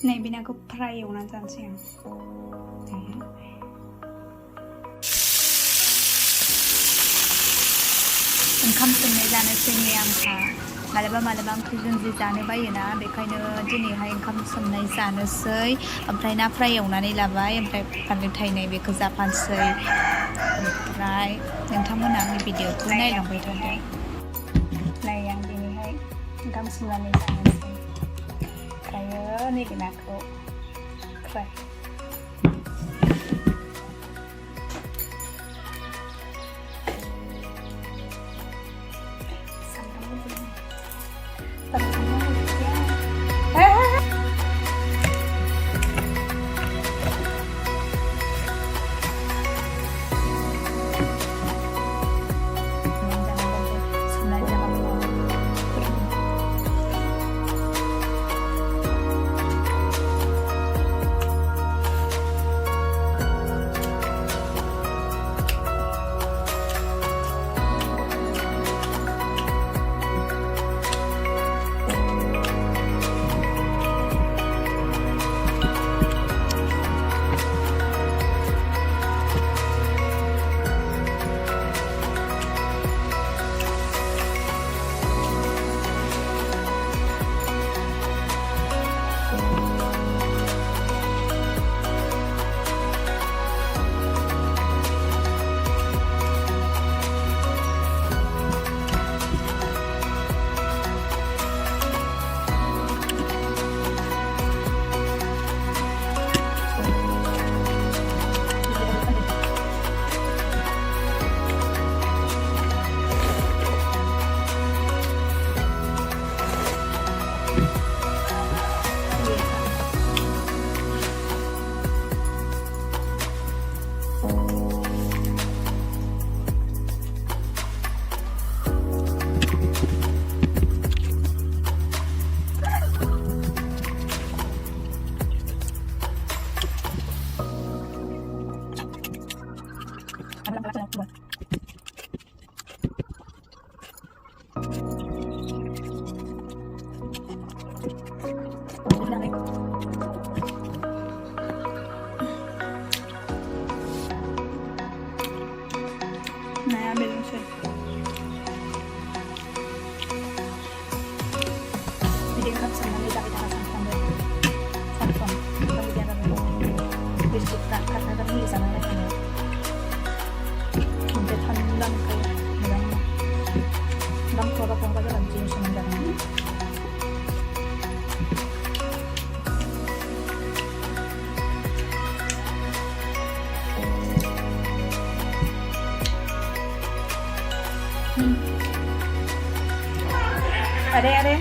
Này bên aku fry एवना जानोसै आं ओंखाम सोमनाय जानोसै नै आंहा मालाबा मालाबा ओंख्रिजों जि जानो बायोना बेखायनो दिनैहाय ओंखाम सोमनाय जानोसै ओमफ्राय ना फ्राय एवनानै लाबाय ओमफ्राय फानलु थायनाय बेखौ जाफानोसै ओमफ्राय नोंथांमोना आंनि भिडिअखौ नायलांबाय थादो नै आं दिनैहाय ओंखाम सोमनानै जानोसै ओमफ्रायो नैबे नाखौ fry Naya benim şey. Video kan sama ni tak kita sampai sampai kalau dia ada biskuit tak kata kami di sana lagi. Untuk handang kayak handang coba kau kerja lagi sebentar. Ada.